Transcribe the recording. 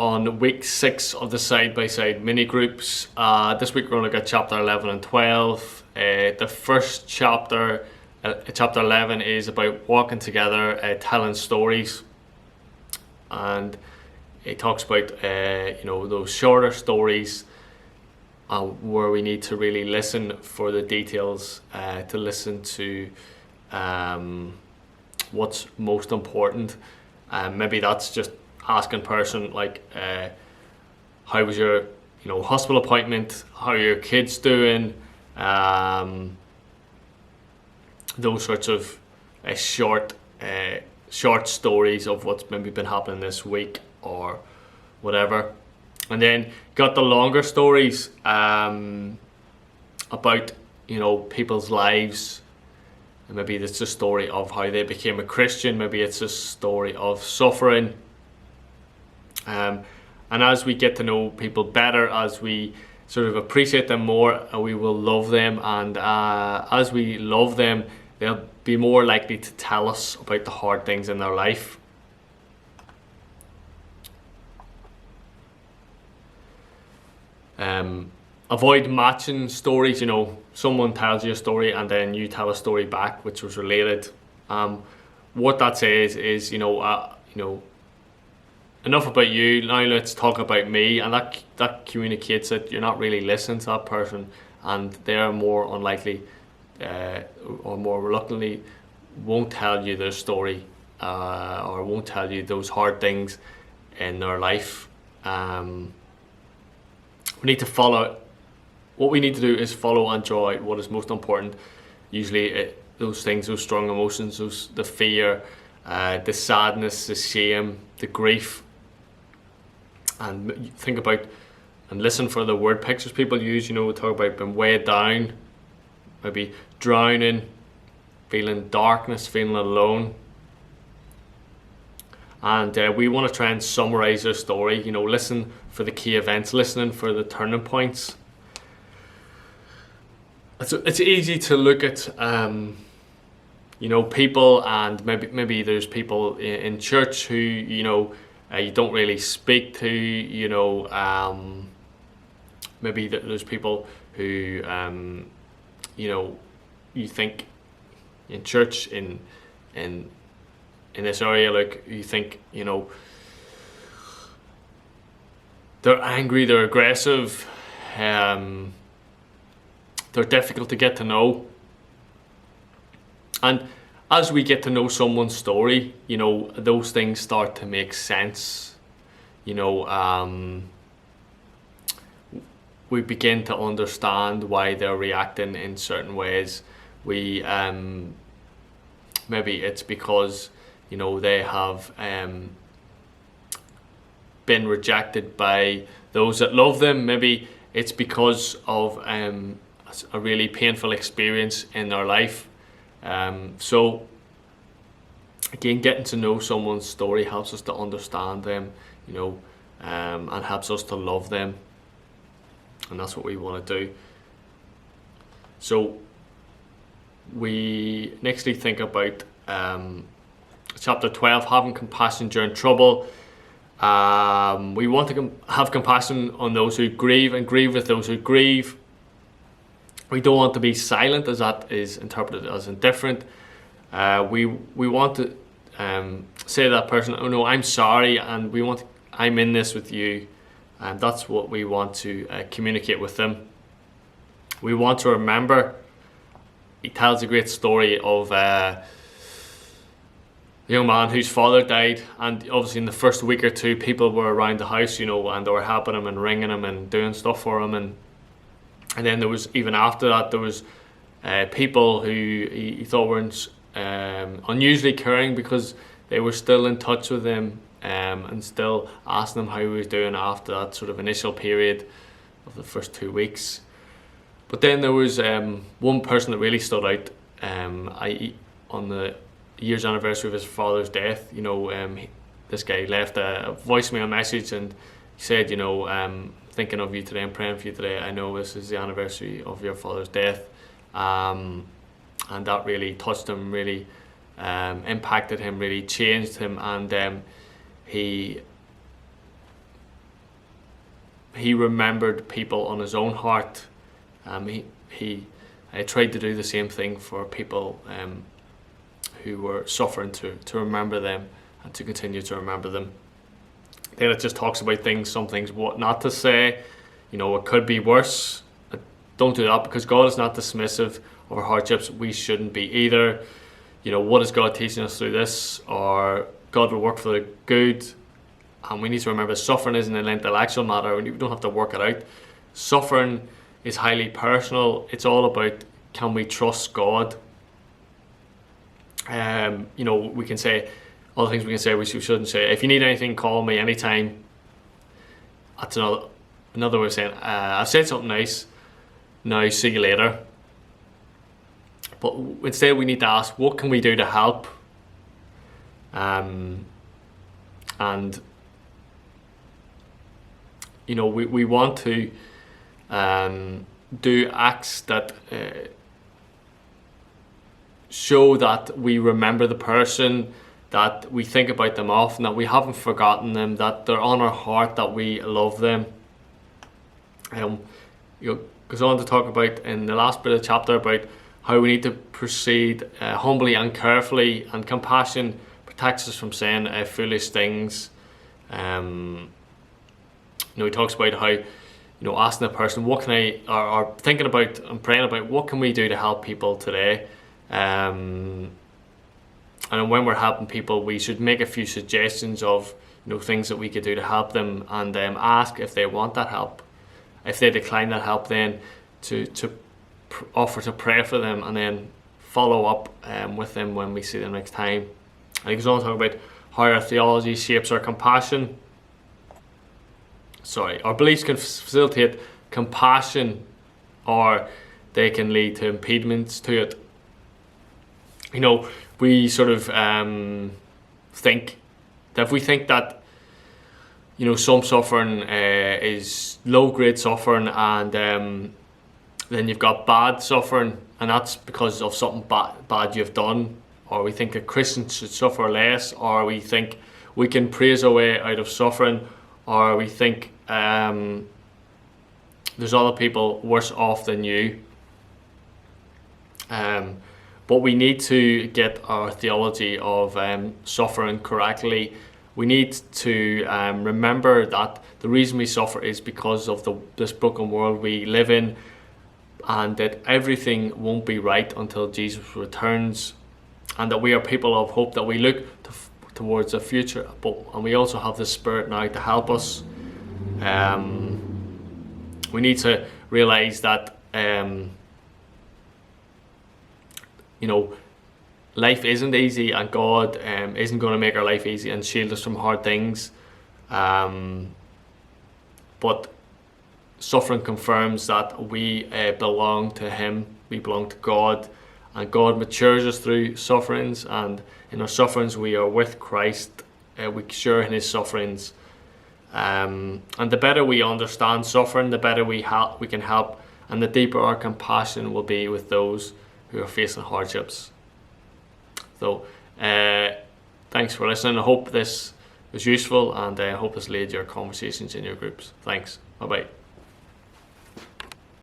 on week 6 of the side-by-side mini groups. This week we're going to look at chapter 11 and 12. The first chapter, chapter 11, is about walking together, telling stories, and it talks about those shorter stories where we need to really listen for the details, to listen to what's most important. Maybe that's just asking person like, how was your hospital appointment, how are your kids doing, those sorts of short stories of what's maybe been happening this week or whatever. And then got the longer stories about people's lives. And maybe it's a story of how they became a Christian, maybe it's a story of suffering. And as we get to know people better, as we sort of appreciate them more, we will love them. And as we love them, they'll be more likely to tell us about the hard things in their life. Avoid matching stories. Someone tells you a story and then you tell a story back which was related. What that says is, enough about you, now let's talk about me, and that communicates that you're not really listening to that person, and they're more unlikely or more reluctantly won't tell you their story, or won't tell you those hard things in their life. We need to follow. What we need to do is follow and draw out what is most important. Usually those things, those strong emotions, the fear, the sadness, the shame, the grief. And think about and listen for the word pictures people use. We talk about being weighed down, maybe drowning, feeling darkness, feeling alone. And we want to try and summarize their story. Listen for the key events, listening for the turning points. It's easy to look at people, and maybe there's people in church who you don't really speak to. Maybe there's people who you think in church in this area, like you think they're angry, they're aggressive, they're difficult to get to know. And as we get to know someone's story, those things start to make sense. We begin to understand why they're reacting in certain ways. We maybe it's because they have been rejected by those that love them. Maybe it's because of a really painful experience in their life. So again, getting to know someone's story helps us to understand them, and helps us to love them. And that's what we want to do. So we nextly think about chapter 12, having compassion during trouble. We want to have compassion on those who grieve and grieve with those who grieve. We don't want to be silent, as that is interpreted as indifferent. We want to say to that person, "Oh no, I'm sorry," and I'm in this with you, and that's what we want to communicate with them. We want to remember. He tells a great story of a young man whose father died, and obviously in the first week or two, people were around the house, and they were helping him and ringing him and doing stuff for him, and then there was, even after that, there was people who he thought were unusually caring, because they were still in touch with him and still asking him how he was doing after that sort of initial period of the first 2 weeks. But then there was one person that really stood out on the year's anniversary of his father's death. This guy left a voicemail message, and he said, thinking of you today, I'm praying for you today. I know this is the anniversary of your father's death. And that really touched him, really impacted him, really changed him. And he he remembered people on his own heart. He tried to do the same thing for people who were suffering, to remember them and to continue to remember them. Then it just talks about some things what not to say. It could be worse. Don't do that, because God is not dismissive of our hardships. We shouldn't be either. What is God teaching us through this? Or God will work for the good. And we need to remember suffering isn't an intellectual matter. We don't have to work it out. Suffering is highly personal. It's all about, can we trust God? We can say all the things we can say we shouldn't say. If you need anything, call me anytime. That's another way of saying, I've said something nice. Now, see you later. But instead we need to ask, what can we do to help? And we want to do acts that show that we remember the person, that we think about them often, that we haven't forgotten them, that they're on our heart, that we love them. Goes on to talk about in the last bit of the chapter about how we need to proceed humbly and carefully, and compassion protects us from saying foolish things. He talks about how, asking the person, what can I, or thinking about and praying about, what can we do to help people today? And when we're helping people, we should make a few suggestions of, things that we could do to help them, and ask if they want that help. If they decline that help, then to offer to pray for them, and then follow up with them when we see them next time. And he goes on to talk about how our theology shapes our compassion. Our beliefs can facilitate compassion, or they can lead to impediments to it. We sort of think that if we think that some suffering is low-grade suffering, and then you've got bad suffering, and that's because of something bad you've done, or we think a Christian should suffer less, or we think we can praise our way out of suffering, or we think there's other people worse off than you. But we need to get our theology of suffering correctly. We need to remember that the reason we suffer is because of this broken world we live in, and that everything won't be right until Jesus returns, and that we are people of hope, that we look towards the future, and we also have the Spirit now to help us. We need to realise that life isn't easy, and God isn't going to make our life easy and shield us from hard things. But suffering confirms that we belong to Him, we belong to God, and God matures us through sufferings, and in our sufferings we are with Christ, we share in His sufferings. And the better we understand suffering, the better we can help, and the deeper our compassion will be with those who are facing hardships. So, thanks for listening. I hope this was useful, and I hope this led your conversations in your groups. Thanks. Bye-bye.